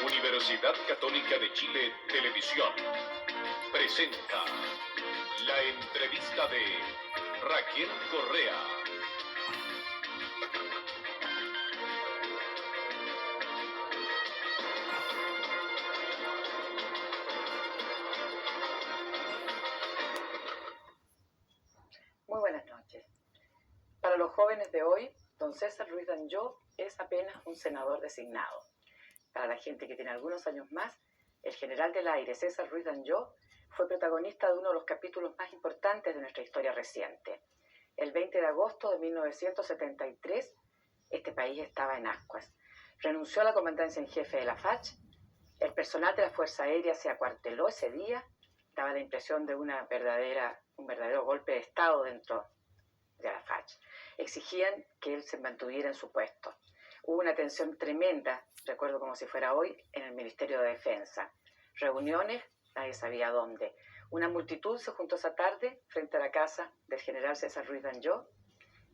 Universidad Católica de Chile Televisión presenta la entrevista de Raquel Correa. Muy buenas noches. Para los jóvenes de hoy, don César Ruiz Danjó es apenas un senador designado. Para la gente que tiene algunos años más, el general del aire César Ruiz Danjó fue protagonista de uno de los capítulos más importantes de nuestra historia reciente. El 20 de agosto de 1973, este país estaba en ascuas. Renunció a la comandancia en jefe de la FACH, el personal de la Fuerza Aérea se acuarteló ese día, daba la impresión de un verdadero golpe de Estado dentro de la FACH. Exigían que él se mantuviera en su puesto. Hubo una tensión tremenda, recuerdo como si fuera hoy, en el Ministerio de Defensa. Reuniones, nadie sabía dónde. Una multitud se juntó esa tarde frente a la casa del general César Ruiz Danjó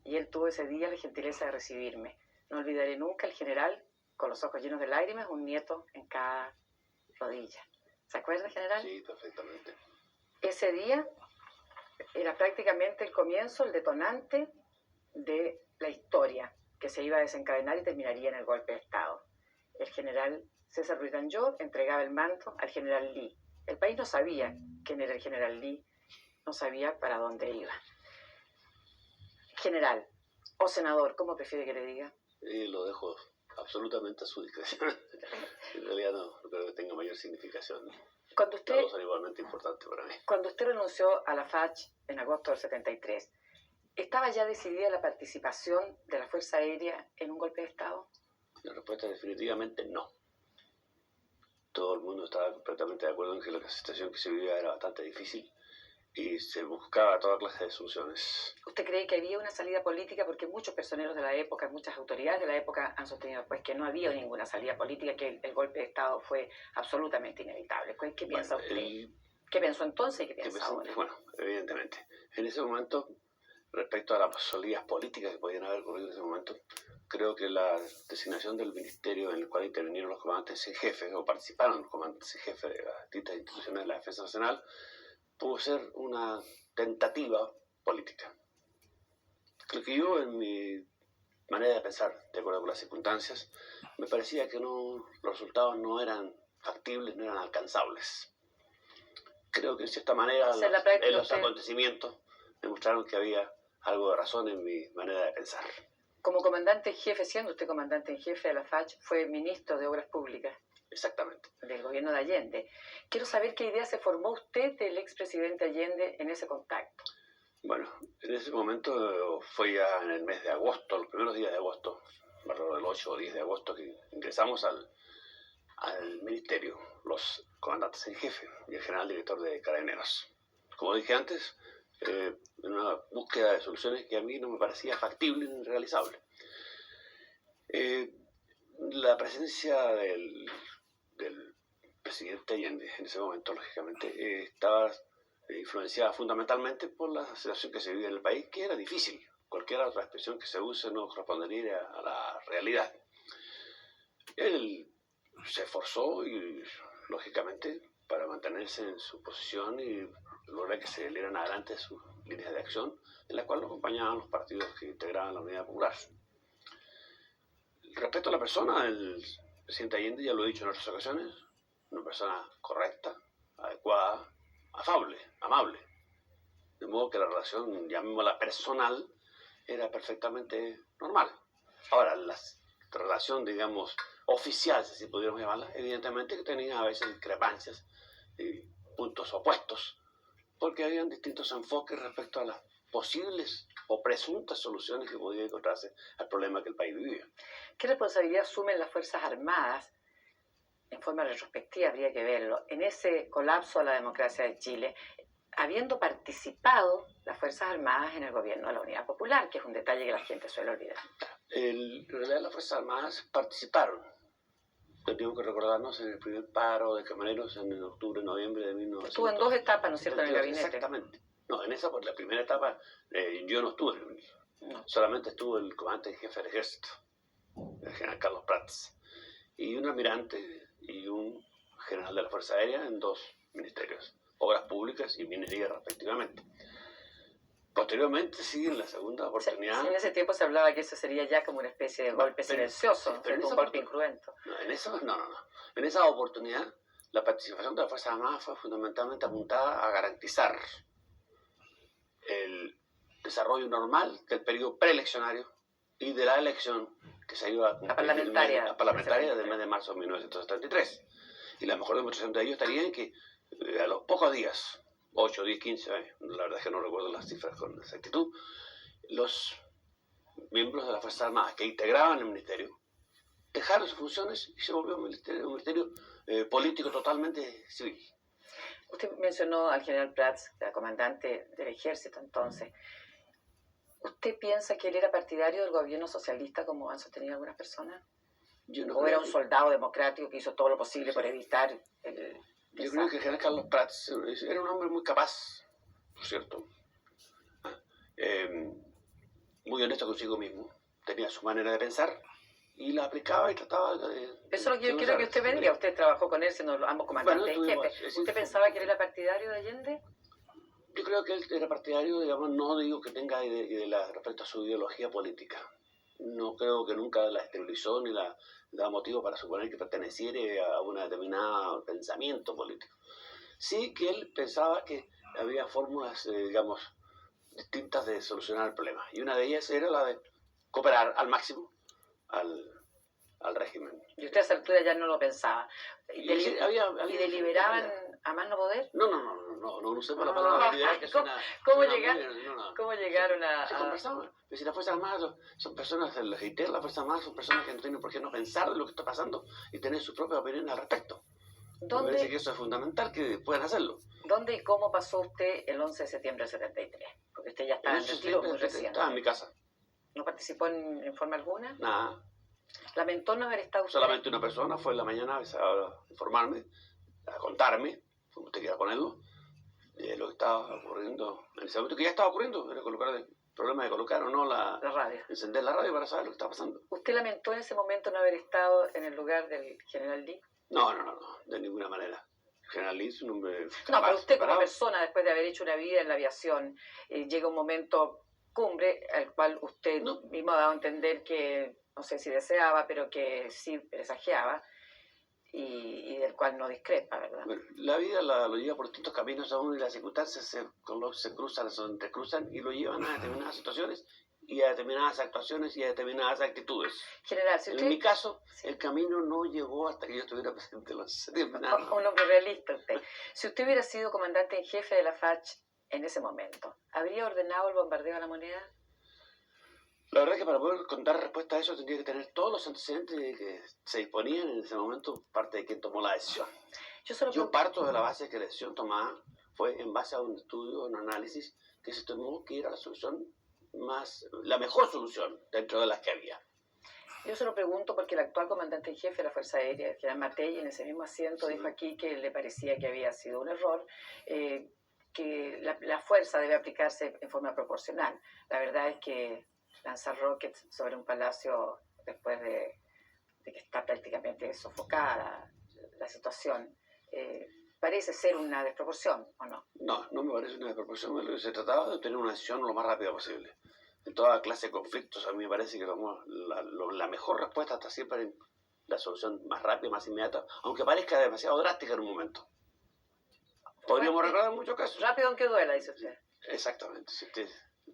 y él tuvo ese día la gentileza de recibirme. No olvidaré nunca el general con los ojos llenos de lágrimas, un nieto en cada rodilla. ¿Se acuerda, general? Sí, perfectamente. Ese día era prácticamente el comienzo, el detonante de la historia que se iba a desencadenar y terminaría en el golpe de Estado. El general César Ruiz Danjó entregaba el mando al general Lee. El país no sabía quién era el general Lee, no sabía para dónde iba. General o senador, ¿cómo prefiere que le diga? Lo dejo absolutamente a su discreción. En realidad no creo que tenga mayor significación. Cuando usted, Todos son igualmente importantes para mí. Cuando usted renunció a la FACH en agosto del 73, ¿estaba ya decidida la participación de la Fuerza Aérea en un golpe de Estado? La respuesta es definitivamente no. Todo el mundo estaba completamente de acuerdo en que la situación que se vivía era bastante difícil y se buscaba toda clase de soluciones. ¿Usted cree que había una salida política? Porque muchos personeros de la época, muchas autoridades de la época han sostenido pues, que no había ninguna salida política, que el golpe de Estado fue absolutamente inevitable. ¿Qué piensa usted? ¿Qué pensó entonces y qué piensa ahora? Bueno, evidentemente. En ese momento, respecto a las salidas políticas que podían haber ocurrido en ese momento, creo que la designación del ministerio en el cual intervinieron los comandantes en jefe, o participaron los comandantes en jefe de las distintas instituciones de la Defensa Nacional, pudo ser una tentativa política. Creo que yo, en mi manera de pensar, de acuerdo con las circunstancias, me parecía que los resultados no eran factibles, no eran alcanzables. Creo que en cierta manera los acontecimientos demostraron que había algo de razón en mi manera de pensar. Como comandante en jefe, siendo usted comandante en jefe de la FACH, fue ministro de Obras Públicas. Exactamente. Del gobierno de Allende. Quiero saber qué idea se formó usted del expresidente Allende en ese contacto. Bueno, en ese momento fue ya en el mes de agosto, los primeros días de agosto, alrededor del 8 o 10 de agosto, que ingresamos al ministerio, los comandantes en jefe y el general director de Carabineros. Como dije antes, en una búsqueda de soluciones que a mí no me parecía factible ni realizable. La presencia del presidente Allende en ese momento, lógicamente, estaba influenciada fundamentalmente por la situación que se vive en el país, que era difícil. Cualquier otra expresión que se use no correspondería a la realidad. Él se esforzó y, lógicamente, para mantenerse en su posición y lograr que se dieran adelante sus líneas de acción, en las cuales lo acompañaban los partidos que integraban la Unidad Popular. Respecto a la persona, el presidente Allende, ya lo he dicho en otras ocasiones, una persona correcta, adecuada, afable, amable. De modo que la relación, llamémosla personal, era perfectamente normal. Ahora, la relación, digamos, oficial, si pudiéramos llamarla, evidentemente que tenía a veces discrepancias y puntos opuestos, porque habían distintos enfoques respecto a las posibles o presuntas soluciones que podían encontrarse al problema que el país vivía. ¿Qué responsabilidad asumen las Fuerzas Armadas? En forma retrospectiva habría que verlo, en ese colapso de la democracia de Chile, habiendo participado las Fuerzas Armadas en el gobierno de la Unidad Popular, que es un detalle que la gente suele olvidar. En realidad las Fuerzas Armadas participaron. Tenemos que recordarnos en el primer paro de camareros en octubre, noviembre de 1900. Estuvo en dos etapas, ¿no es cierto?, en el gabinete. Exactamente. No, en esa, por la primera etapa, yo no estuve. No. Solamente estuvo el comandante en jefe del ejército, el general Carlos Prats, y un almirante y un general de la Fuerza Aérea en 2 ministerios, Obras Públicas y Minería respectivamente. Posteriormente, sí, en la segunda oportunidad... Sí, en ese tiempo se hablaba que eso sería ya como una especie de golpe silencioso, pero un golpe incruento. No. En esa oportunidad, la participación de las Fuerzas Armadas fue fundamentalmente apuntada a garantizar el desarrollo normal del periodo preeleccionario y de la elección que se iba a cumplir la parlamentaria del mes de marzo de 1973. Y la mejor demostración de ello estaría en que a los pocos días, 8, 10, 15, la verdad es que no recuerdo las cifras con exactitud, los miembros de las Fuerzas Armadas que integraban el ministerio dejaron sus funciones y se volvió un ministerio político totalmente civil. Usted mencionó al general Prats, el comandante del ejército entonces. ¿Usted piensa que él era partidario del gobierno socialista como han sostenido algunas personas? ¿O era un soldado democrático que hizo todo lo posible por evitar el... Yo creo que el general Carlos Prats era un hombre muy capaz, por cierto, muy honesto consigo mismo, tenía su manera de pensar y la aplicaba y trataba de... Eso es lo que yo quiero que usted venga. Usted trabajó con él siendo ambos comandantes en jefe. ¿Usted pensaba que él era partidario de Allende? Yo creo que él era partidario, digamos, no digo que tenga respecto a su ideología política. No creo que nunca la exteriorizó ni la da motivo para suponer que perteneciera a una determinada pensamiento político. Sí que él pensaba que había fórmulas, digamos, distintas de solucionar el problema. Y una de ellas era la de cooperar al máximo al régimen. ¿Y usted a esa altura ya no lo pensaba? ¿Y deliberaban a más no poder? No usemos la palabra deliberar, que suena... ¿Cómo llegaron a...? Se conversaban. Si las Fuerzas Armadas son personas, las Fuerzas Armadas son personas que no tienen por qué no pensar de lo que está pasando y tener su propia opinión al respecto. Me parece que eso es fundamental, que puedan hacerlo. ¿Dónde y cómo pasó usted el 11 de septiembre del 73? Porque usted ya estaba en retiro muy recién. Estaba en mi casa. ¿No participó en forma alguna? Nada. ¿Lamentó no haber estado usted? Solamente una persona fue en la mañana a informarme, a contarme, como usted quiera ponerlo, de lo que estaba ocurriendo en ese momento, que ya estaba ocurriendo, era el problema de colocar o no la radio. Encender la radio para saber lo que estaba pasando. ¿Usted lamentó en ese momento no haber estado en el lugar del general Lee? No, de ninguna manera. El general Lee es un hombre capaz, no, pero usted como persona, después de haber hecho una vida en la aviación, llega un momento cumbre al cual usted mismo ha dado a entender que, no sé si deseaba, pero que sí presagiaba, y del cual no discrepa, ¿verdad? Bueno, la vida lo lleva por distintos caminos a uno y las circunstancias se cruzan, se entrecruzan y lo llevan a determinadas situaciones y a determinadas actuaciones y a determinadas actitudes. General, si usted... En mi caso, el camino no llegó hasta que yo estuviera presente en los 70. Un hombre realista usted. Si usted hubiera sido comandante en jefe de la FACH en ese momento, ¿habría ordenado el bombardeo a La Moneda? La verdad es que para poder dar respuesta a eso tendría que tener todos los antecedentes que se disponían en ese momento, parte de quien tomó la decisión. Yo parto de la base de que la decisión tomada fue en base a un estudio, un análisis, que se tomó que era la mejor solución dentro de las que había. Yo se lo pregunto porque el actual comandante en jefe de la Fuerza Aérea, el general Matei, en ese mismo asiento dijo aquí que le parecía que había sido un error, que la fuerza debe aplicarse en forma proporcional. La verdad es que lanzar rockets sobre un palacio después de que está prácticamente sofocada la situación, parece ser una desproporción, ¿o no? No me parece una desproporción. Se trataba de tener una decisión lo más rápida posible. En toda clase de conflictos, a mí me parece que la mejor respuesta está siempre en la solución más rápida, más inmediata, aunque parezca demasiado drástica en un momento. Podríamos recordar muchos casos. Rápido aunque duela, dice usted. Exactamente. Si usted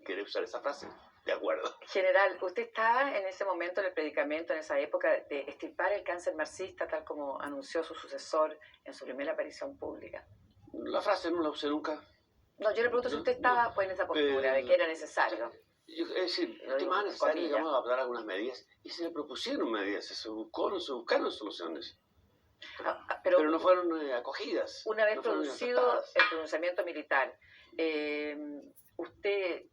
quiere usar esa frase, de acuerdo. General, usted estaba en ese momento en el predicamento, en esa época, de extirpar el cáncer marxista, tal como anunció su sucesor en su primera aparición pública. La frase no la usé nunca. No, yo le pregunto si usted estaba pues, en esa postura de que era necesario. Es decir, estimaba necesario, digamos, adoptar algunas medidas y se le propusieron medidas, se buscaron soluciones. Pero no fueron acogidas. Una vez producido el pronunciamiento militar, ¿usted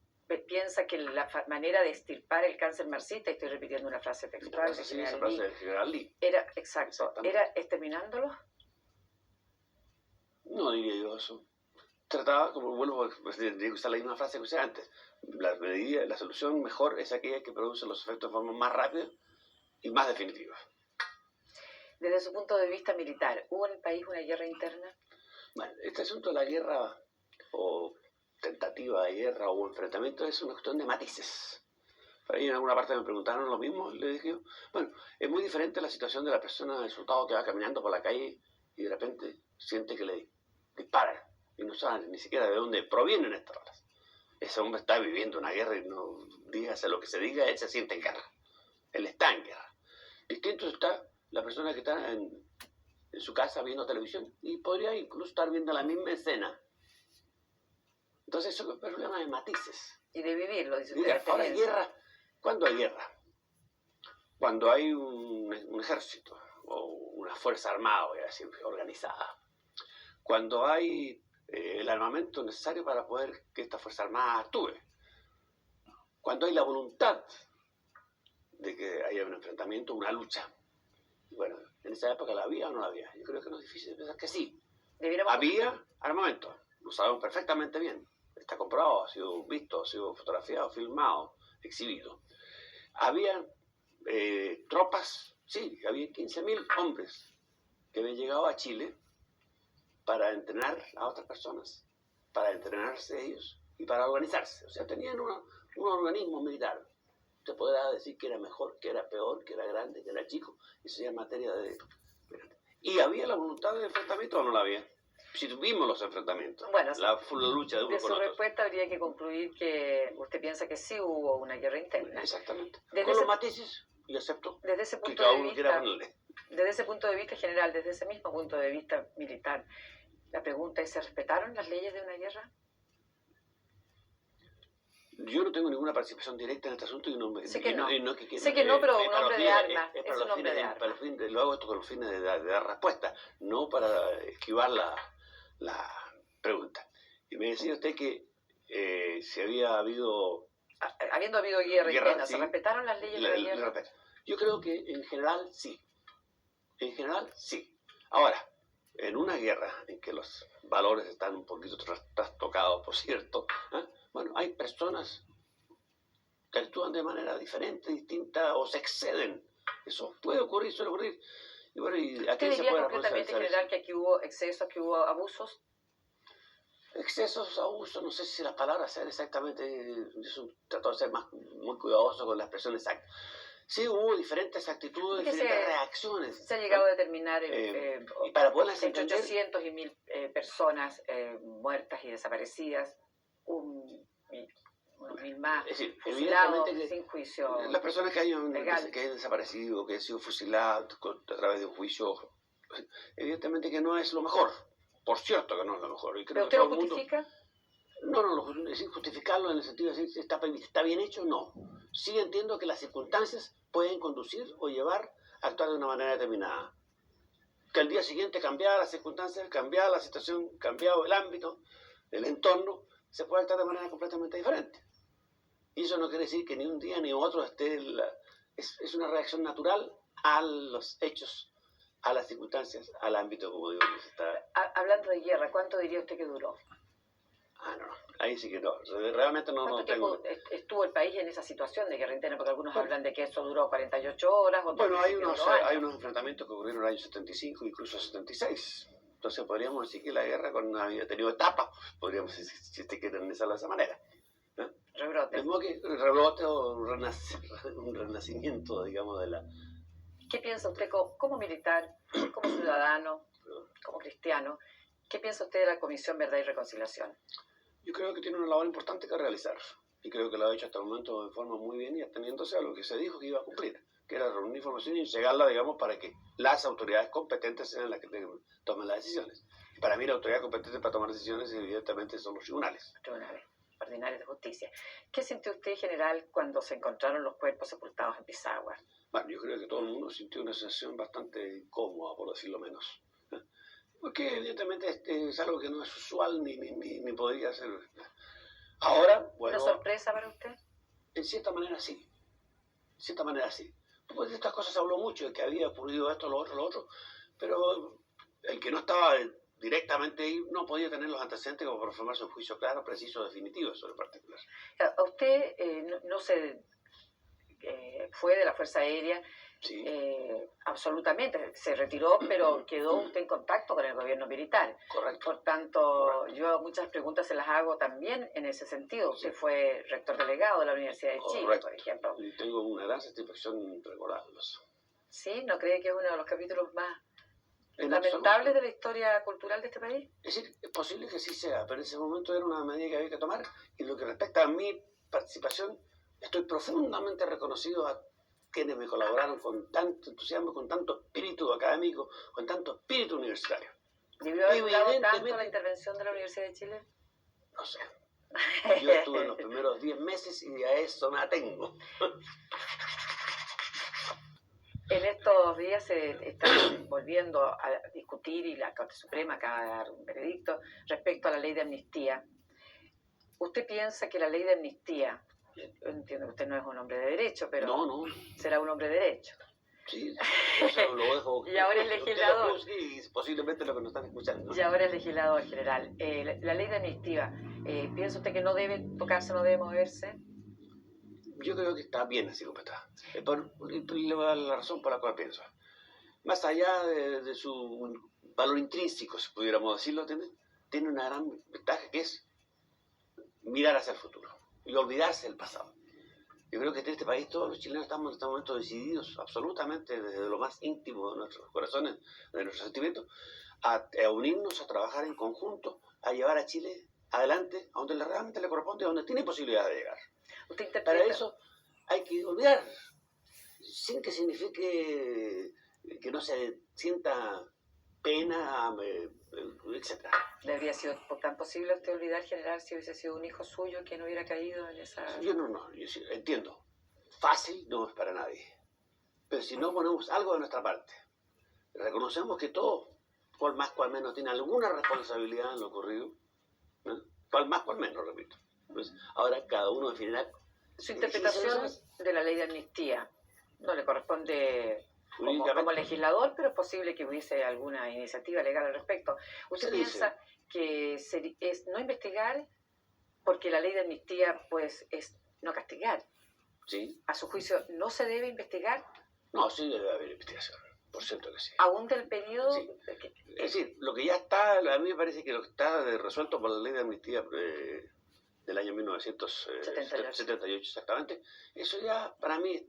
piensa que la manera de extirpar el cáncer marxista, estoy repitiendo una frase textual del general Lee, era, exacto, ¿era exterminándolo? No diría yo eso. Trataba, como vuelvo a usar la misma frase que usé antes, la solución mejor es aquella que produce los efectos de forma más rápida y más definitiva. Desde su punto de vista militar, ¿hubo en el país una guerra interna? Bueno, este asunto de la guerra o tentativa de guerra o enfrentamiento es una cuestión de matices. Por ahí en alguna parte me preguntaron lo mismo, le dije yo, bueno, es muy diferente la situación de la persona, del soldado que va caminando por la calle y de repente siente que le disparan y no sabe ni siquiera de dónde provienen estas balas. Ese hombre está viviendo una guerra y no dígase lo que se diga, él se siente en guerra. Él está en guerra. Distinto está la persona que está en su casa viendo televisión y podría incluso estar viendo la misma escena. Entonces eso es un problema de matices. Y de vivirlo, dice Mira, usted. ahora hay guerra. ¿Cuándo hay guerra? Cuando hay un ejército o una fuerza armada, voy a decir, organizada. Cuando hay el armamento necesario para poder que esta fuerza armada actúe. Cuando hay la voluntad de que haya un enfrentamiento, una lucha. Bueno, en esa época la había o no la había. Yo creo que no es difícil pensar que sí. Había armamento, lo sabemos perfectamente bien. Está comprobado, ha sido visto, ha sido fotografiado, filmado, exhibido. Había tropas, sí, había 15.000 hombres que habían llegado a Chile para entrenar a otras personas, para entrenarse ellos y para organizarse. O sea, tenían un organismo militar. Usted podrá decir que era mejor, que era peor, que era grande, que era chico. Eso ya es materia de... ¿Y había la voluntad de enfrentamiento o no la había? Si tuvimos los enfrentamientos, bueno, la lucha de uno de con su otro. respuesta habría que concluir que usted piensa que sí hubo una guerra interna. Exactamente. Desde Con ese- los matices, y acepto Desde ese que punto cada de uno quiera vista, ponerle. desde ese punto de vista general, desde ese mismo punto de vista militar, la pregunta es, ¿se respetaron las leyes de una guerra? Yo no tengo ninguna participación directa en este asunto y no me... Sé que no. que Sé que no, pero un para hombre los de fines- armas es es para un los hombre fines- de para los armas. fines- lo hago esto con los fines de dar respuesta, no para esquivar la pregunta. Y me decía usted que si había habido... Habiendo habido guerra interna, sí, ¿se respetaron las leyes de la guerra? respeto. Yo creo que en general sí. En general sí. Ahora, en una guerra en que los valores están un poquito trastocados, por cierto, bueno, hay personas que actúan de manera diferente, distinta o se exceden. Eso puede ocurrir, suele ocurrir. Y bueno, ¿y a ¿Usted quién se diría puede concretamente, responsabilizar general, eso? que aquí hubo excesos, que hubo abusos? Excesos, abusos, no sé si las palabras sean exactamente, yo trato de ser muy cuidadoso con la expresión exacta. Sí, hubo diferentes actitudes, ¿Qué diferentes reacciones. Se ha llegado a determinar Y para poderlas entre entender, 800 y 1000 personas muertas y desaparecidas, unos 1000 más es decir, fusilados evidentemente que sin juicio. las personas que hayan legal. desaparecido, que han sido fusiladas a través de un juicio, evidentemente que no es lo mejor. Por cierto que no es lo mejor. Y ¿Pero creo usted que todo lo el mundo... justifica? No, es justificarlo en el sentido de decir si está bien hecho, no. Sí entiendo que las circunstancias pueden conducir o llevar a actuar de una manera determinada. Que al día siguiente cambiada las circunstancias, cambiada la situación, cambiado el ámbito, el entorno, se puede actuar de manera completamente diferente. Y eso no quiere decir que ni un día ni otro esté... Es una reacción natural a los hechos, a las circunstancias, al ámbito, como digo, que se está... Hablando de guerra, ¿cuánto diría usted que duró? No, ahí sí que no. Realmente no ¿Cuánto tengo... tiempo estuvo el país en esa situación de guerra interna? Porque algunos hablan de que eso duró 48 horas, otros Bueno, hay dicen que unos, duró años. hay unos enfrentamientos que ocurrieron en el año 75, incluso 76. Entonces podríamos decir que la guerra había tenido etapas, podríamos decir, si usted quiere analizarlo de esa manera. Rebrotes. De modo que rebote o un renacimiento, digamos, de la... ¿Qué piensa usted como militar, como ciudadano, como cristiano? ¿Qué piensa usted de la Comisión Verdad y Reconciliación? Yo creo que tiene una labor importante que realizar. Y creo que lo ha hecho hasta el momento de forma muy bien y ateniéndose a lo que se dijo que iba a cumplir, que era reunir información y llegarla, digamos, para que las autoridades competentes sean las que tomen las decisiones. Y para mí la autoridad competente para tomar decisiones evidentemente son los tribunales. Tribunales ordinarios de justicia. ¿Qué sintió usted, general, cuando se encontraron los cuerpos sepultados en Pisagua? Bueno, yo creo que todo el mundo sintió una sensación bastante incómoda, por decirlo menos. Porque evidentemente es algo que no es usual ni podría ser. Ahora, bueno... ¿Una sorpresa para usted? En cierta manera sí. En cierta manera sí. Pues de estas cosas se habló mucho, de que había ocurrido esto, lo otro, pero el que no estaba directamente ahí no podía tener los antecedentes como para formarse un juicio claro, preciso, definitivo sobre el particular. A usted no se fue de la Fuerza Aérea Sí. Absolutamente, se retiró, pero quedó usted en contacto con el gobierno militar. Correcto. Por tanto, yo muchas preguntas se las hago también en ese sentido. Usted fue rector delegado de la Universidad de Chile, Correcto. por ejemplo. Y tengo una gran satisfacción recordarlos. ¿Sí? ¿No cree que es uno de los capítulos más En lamentables absoluto. de la historia cultural de este país? Es decir, es posible que sí sea, pero en ese momento era una medida que había que tomar. Y lo que respecta a mi participación, estoy profundamente reconocido a quienes me colaboraron con tanto entusiasmo, con tanto espíritu académico, con tanto espíritu universitario. ¿Debió haber durado tanto Evidentemente- la intervención de la Universidad de Chile? No sé. Yo estuve en los primeros 10 meses y a eso me atengo. En estos días se está volviendo a discutir y la Corte Suprema acaba de dar un veredicto respecto a la ley de amnistía. ¿Usted piensa que la ley de amnistía, yo entiendo que usted no es un hombre de derecho, pero No. será un hombre de derecho? Sí, eso lo dejo. Y ahora es usted lo legislador. juzgue y posiblemente lo que nos están escuchando. Y ahora es legislador general. La ley de amnistía, ¿piensa usted que no debe tocarse, no debe moverse? Yo creo que está bien así como está. Y le voy a dar la razón por la cual pienso. Más allá de su valor intrínseco, si pudiéramos decirlo, tiene una gran ventaja que es mirar hacia el futuro y olvidarse del pasado. Yo creo que en este país todos los chilenos estamos en este momento decididos absolutamente desde lo más íntimo de nuestros corazones, de nuestros sentimientos, a unirnos, a trabajar en conjunto, a llevar a Chile adelante, a donde realmente le corresponde, a donde tiene posibilidad de llegar. ¿Usted interpreta? Para eso hay que olvidar, sin que signifique que no se sienta pena, etc. ¿Le habría sido tan posible a usted olvidar, general, si hubiese sido un hijo suyo que no hubiera caído en esa...? Yo yo sí, entiendo, fácil no es para nadie, pero si no ponemos algo de nuestra parte, reconocemos que todos, cual más cual menos, tiene alguna responsabilidad en lo ocurrido, ¿no? Cual más cual menos, repito. Pues ahora cada uno definirá. Su interpretación de la ley de amnistía no le corresponde como legislador, pero es posible que hubiese alguna iniciativa legal al respecto. ¿Usted piensa que es no investigar, porque la ley de amnistía pues es no castigar? Sí. ¿A su juicio no se debe investigar? No, sí debe haber investigación, por cierto que sí. ¿Aún del periodo? Sí. Es decir, lo que ya está, a mí me parece que lo que está resuelto por la ley de amnistía del año 1978 exactamente, eso ya para mí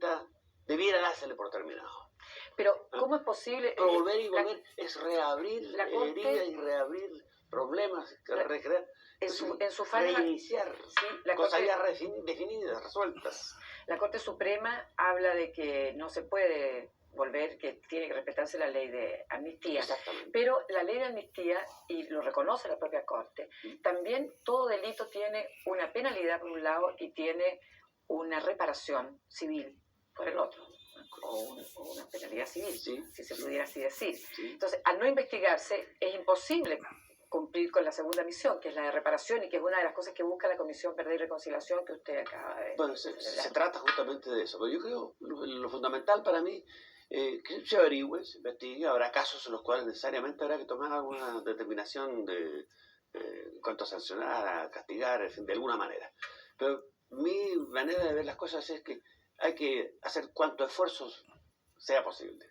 debiera dársele por terminado. Pero, ¿cómo es posible? Volver y volver es reabrir heridas y reabrir problemas, recrear, en su fallo, reiniciar cosas ya definidas, resueltas. La Corte Suprema habla de que no se puede volver, que tiene que respetarse la ley de amnistía. Exactamente. Pero la ley de amnistía, y lo reconoce la propia Corte, también todo delito tiene una penalidad por un lado y tiene una reparación civil por el otro, o una penalidad civil, sí, si se pudiera así decir. Sí. Entonces, al no investigarse, es imposible cumplir con la segunda misión, que es la de reparación, y que es una de las cosas que busca la Comisión Verdad y Reconciliación que usted acaba de... Bueno, se trata justamente de eso, pero yo creo lo fundamental para mí que se averigüe, se investigue, habrá casos en los cuales necesariamente habrá que tomar alguna determinación en cuanto a sancionar, a castigar, en fin, de alguna manera. Pero mi manera de ver las cosas es que hay que hacer cuanto esfuerzos sea posible,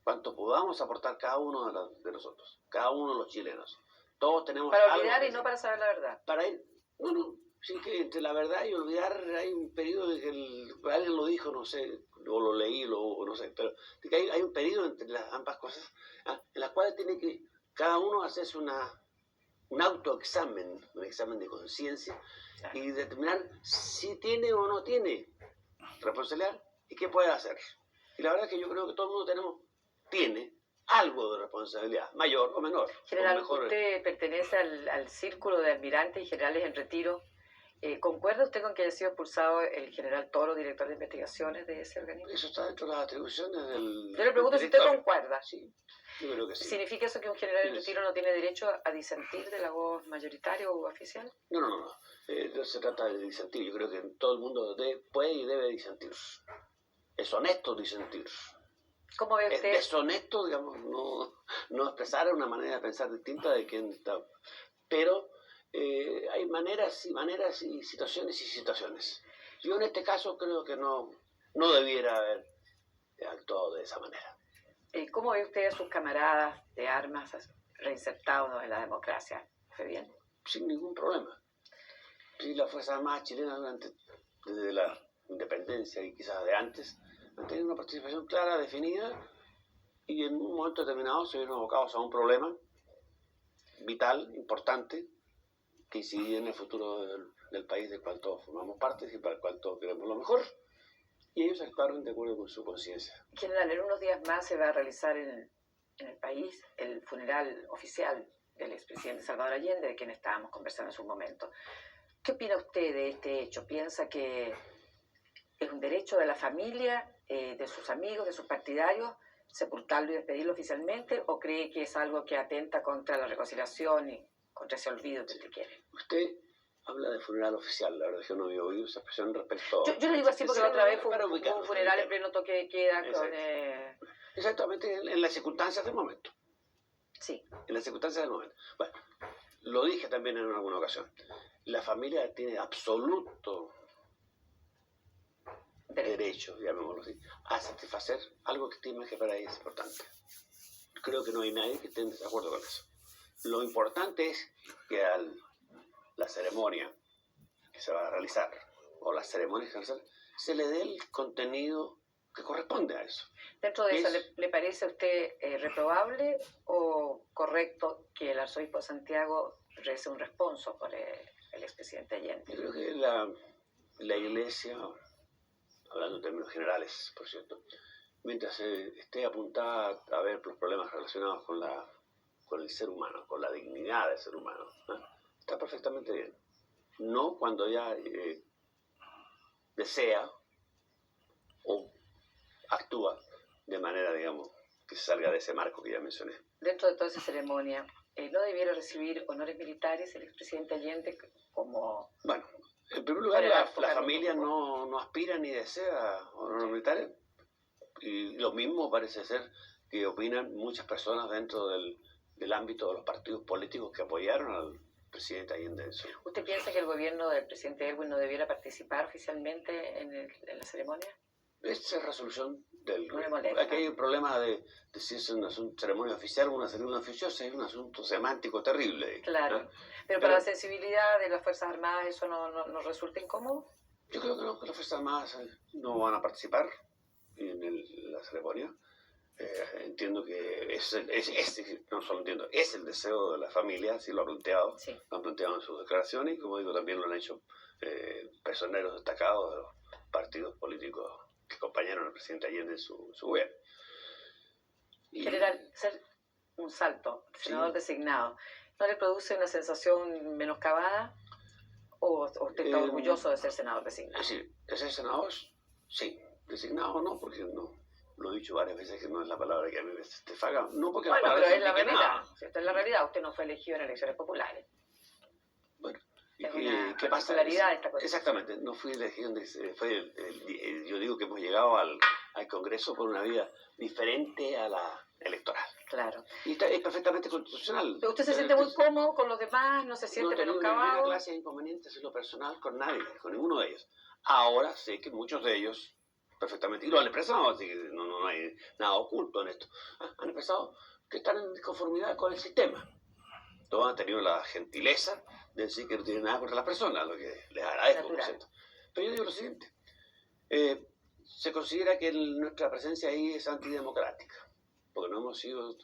cuanto podamos aportar cada uno de nosotros, cada uno de los chilenos. Todos tenemos para algo olvidar que y no para saber la verdad. Para ir, sí que entre la verdad y olvidar hay un periodo de que alguien lo dijo, no sé, o lo leí, o no sé, pero de que hay un periodo entre las ambas cosas en las cuales tiene que cada uno hacerse un autoexamen, un examen de conciencia, Claro. Y determinar si tiene o no tiene responsabilidad y qué puede hacer. Y la verdad es que yo creo que todo el mundo tiene algo de responsabilidad, mayor o menor. General, o mejor, usted pertenece al círculo de almirantes y generales en retiro. ¿Concuerda usted con que haya sido expulsado el general Toro, director de investigaciones de ese organismo? Eso está dentro de las atribuciones del... Yo le pregunto si usted concuerda. Sí, yo creo que sí. ¿Significa eso que un general en retiro no tiene derecho a disentir de la voz mayoritaria o oficial? No. No se trata de disentir. Yo creo que todo el mundo puede y debe disentir. Es honesto disentir. ¿Cómo ve Es usted? deshonesto, digamos, no expresar una manera de pensar distinta de quien está. Pero hay maneras y situaciones y situaciones. Yo en este caso creo que no debiera haber actuado de esa manera. ¿Cómo ve usted a sus camaradas de armas reinsertados en la democracia? ¿Fue bien? Sin ningún problema. Sí, las Fuerzas Armadas chilenas desde la independencia y quizás de antes han tenido una participación clara, definida, y en un momento determinado se vieron abocados a un problema vital, importante, que incidía en el futuro del país del cual todos formamos parte y para el cual todos queremos lo mejor. Y ellos actuaron de acuerdo con su conciencia. General, en unos días más se va a realizar en el país el funeral oficial del expresidente Salvador Allende, de quien estábamos conversando en su momento. ¿Qué opina usted de este hecho? ¿Piensa que es un derecho de la familia, de sus amigos, de sus partidarios, sepultarlo y despedirlo oficialmente? ¿O cree que es algo que atenta contra la reconciliación y contra ese olvido que usted quiere? Usted habla de funeral oficial, la verdad es que no había oído esa expresión respecto a... Yo le digo así porque la otra vez fue un funeral en pleno toque de queda con... Exactamente, en las circunstancias del momento. Sí. En las circunstancias del momento. Bueno, lo dije también en alguna ocasión. La familia tiene absoluto derecho, llamémoslo así, a satisfacer algo que estima que para ella es importante. Creo que no hay nadie que esté en desacuerdo con eso. Lo importante es que la ceremonia que se va a realizar, o las ceremonias que se van a realizar, se le dé el contenido que corresponde a eso. Dentro de eso, ¿le parece a usted reprobable o correcto que el arzobispo de Santiago reciba un responso por el expresidente Allende? Yo creo que la Iglesia, hablando en términos generales, por cierto, mientras esté apuntada a ver los problemas relacionados con el ser humano, con la dignidad del ser humano, está perfectamente bien. No cuando ya desea o actúa de manera, digamos, que se salga de ese marco que ya mencioné. Dentro de toda esa ceremonia, ¿no debiera recibir honores militares el expresidente Allende como...? Bueno, en primer lugar, la familia no aspira ni desea honores militares, y lo mismo parece ser que opinan muchas personas dentro del ámbito de los partidos políticos que apoyaron al presidente Allende. ¿Usted piensa que el gobierno del presidente Elwin no debiera participar oficialmente en la ceremonia? Esa es resolución del... No le molesta. Aquí hay un problema de si es una ceremonia oficial o una ceremonia oficiosa, es un asunto semántico terrible. Claro. ¿no? Pero para la sensibilidad de las Fuerzas Armadas, ¿eso no resulta incómodo? Yo creo que no, que las Fuerzas Armadas no van a participar en la ceremonia. Entiendo que no solo entiendo, es el deseo de la familia, así lo ha planteado, sí. Lo han planteado en sus declaraciones y, como digo, también lo han hecho personeros destacados de los partidos políticos que acompañaron al presidente Allende en su gobierno. General, ser un salto, senador designado, ¿no le produce una sensación menoscabada? ¿O usted está orgulloso de ser senador designado? Es decir, de ser senador, sí. Designado no, porque no. Lo he dicho varias veces que no es la palabra que a mí me satisfaga. No porque bueno, pero es la realidad. Nada. Si esta es la realidad, usted no fue elegido en elecciones populares. Bueno, es una ¿qué pasa? Particularidad de esta cosa. Exactamente, no fui elegido, yo digo que hemos llegado al Congreso por una vía diferente a la electoral. Claro. Y es perfectamente constitucional. Pero usted se siente muy cómodo con los demás, no se siente menoscabado. No tengo ninguna clase de inconvenientes en lo personal con nadie, con ninguno de ellos. Ahora sé que muchos de ellos, perfectamente, y lo han expresado, así que no hay nada oculto en esto, han expresado que están en disconformidad con el sistema. Todos han tenido la gentileza de decir que no tienen nada contra las personas, lo que les agradezco, por cierto. Pero yo digo lo siguiente, se considera que nuestra presencia ahí es antidemocrática, porque no hemos sido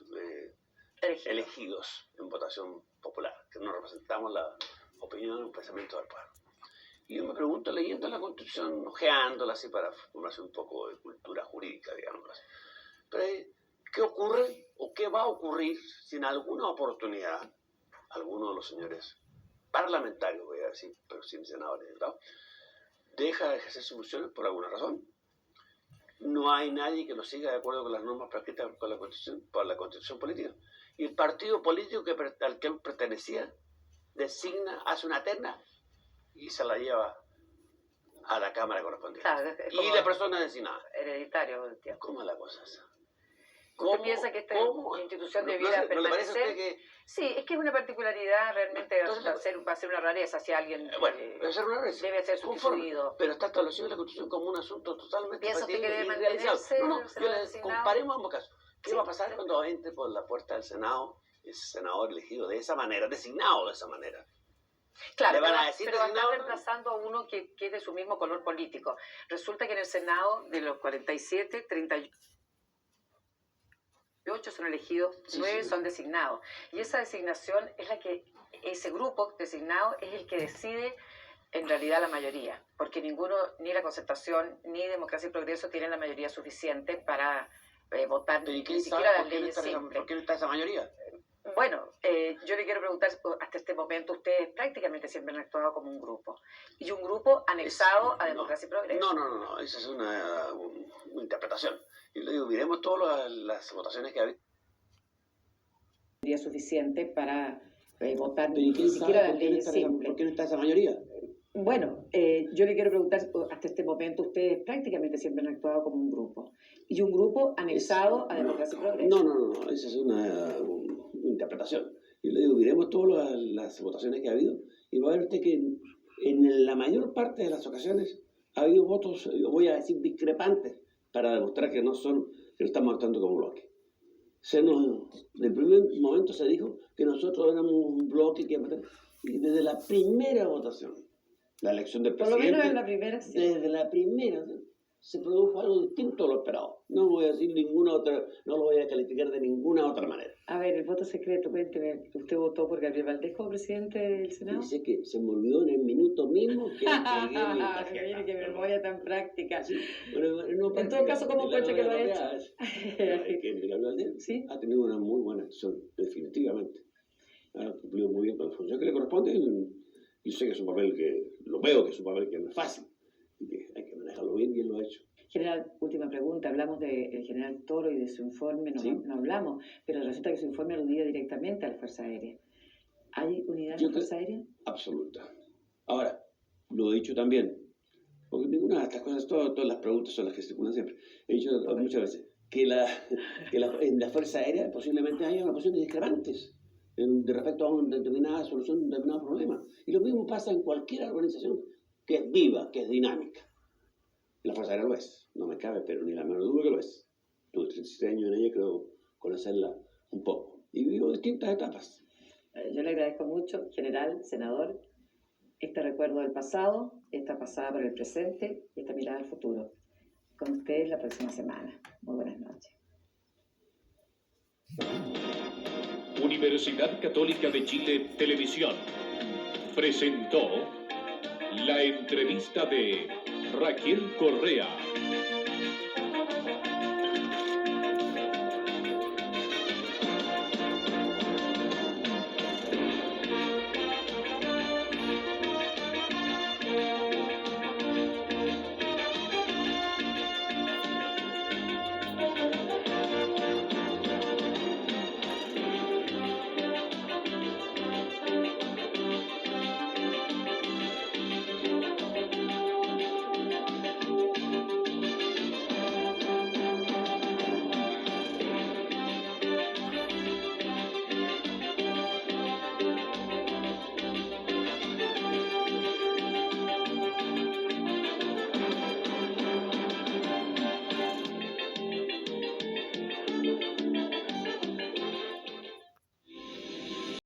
elegidos en votación popular, que no representamos la opinión y el pensamiento del pueblo. Y yo me pregunto, leyendo la Constitución, ojeándola así para formarse un poco de cultura jurídica, digamos. Pero, ¿qué ocurre o qué va a ocurrir si en alguna oportunidad alguno de los señores parlamentarios, voy a decir, pero sin senadores, ¿verdad?, deja de ejercer sus funciones por alguna razón? No hay nadie que lo siga de acuerdo con las normas prescritas por la Constitución política. Y el partido político al que él pertenecía designa, hace una terna y se la lleva a la Cámara correspondiente. Claro, y la persona designada. Hereditario. ¿Cómo es la cosa esa? ¿Usted piensa que esta institución debiera ¿No le parece a permanecer? usted que...? Sí, es que es una particularidad, realmente Entonces, va a ser una rareza si alguien Bueno, debe ser una vez. debe ser sustituido. Pero está establecido en la Constitución como un asunto totalmente ¿Piensa usted que debe factible y realizable. mantenerse No, el senador designado? comparemos ambos casos. ¿Qué Sí, va a pasar sí. cuando entre por la puerta del Senado ese senador elegido de esa manera, designado de esa manera? Claro, Le van a pero, decir pero va a estar designado, reemplazando a uno que es de su mismo color político. Resulta que en el Senado, de los 47, 38 son elegidos, Sí, 9 sí. son designados. Y esa designación es la que, ese grupo designado es el que decide en realidad la mayoría, porque ninguno, ni la Concertación, ni Democracia y Progreso tienen la mayoría suficiente para votar Pero ¿y ni quién siquiera sabe las leyes por simples. qué no está esa mayoría? Bueno, yo le quiero preguntar, hasta este momento ustedes prácticamente siempre han actuado como un grupo, y un grupo anexado a Democracia y Progreso. No, esa es una interpretación. Y le digo, miremos todas las votaciones que ha habido. Mayoría suficiente para votar Pero ¿y ni quién siquiera sabe las leyes simples. por qué no está esa mayoría? Bueno, yo le quiero preguntar, hasta este momento ustedes prácticamente siempre han actuado como un grupo, y un grupo anexado a Democracia y Progreso. No, esa es una interpretación. Y le digo, miremos todas las votaciones que ha habido y va a ver usted que en la mayor parte de las ocasiones ha habido votos, yo voy a decir, discrepantes para demostrar que no estamos actuando como bloque. Del primer momento se dijo que nosotros éramos un bloque y desde la primera votación, la elección del Por lo presidente, menos en la primera, sí. desde la primera se produjo algo distinto a lo esperado. No voy a decir ninguna otra, no lo voy a calificar de ninguna otra manera. A ver, el voto secreto, cuénteme, ¿usted votó por Gabriel Valdés como presidente del Senado? Dice que se me olvidó en el minuto mismo que entregué mi tarjeta. Mire qué memoria tan práctica. Sí, pero no En todo caso, ¿cómo encuentra que lo ha hecho? Que Gabriel Valdés ¿Sí? ha tenido una muy buena acción, definitivamente. Ha cumplido muy bien con la función que le corresponde. Y sé que es un papel que, lo veo que es un papel que no es fácil y que hay que manejarlo bien y él lo ha hecho. General, última pregunta. Hablamos del general Toro y de su informe, Sí. no hablamos, pero resulta que su informe aludía directamente a la Fuerza Aérea. ¿Hay unidad en la Fuerza Aérea? Absoluta. Ahora, lo he dicho también, porque ninguna de estas cosas, todas las preguntas son las que circulan siempre. He dicho muchas veces que en la Fuerza Aérea posiblemente haya posiciones discrepantes de respecto a una determinada solución de un determinado problema. Y lo mismo pasa en cualquier organización que es viva, que es dinámica. La Fuerza Aérea lo es, no me cabe, pero ni la menor duda que lo es. Tuve 37 años en ella, creo conocerla un poco. Y vivo distintas etapas. Yo le agradezco mucho, general, senador, este recuerdo del pasado, esta pasada por el presente y esta mirada al futuro. Con ustedes la próxima semana. Muy buenas noches. Universidad Católica de Chile Televisión presentó la entrevista de Raquel Correa.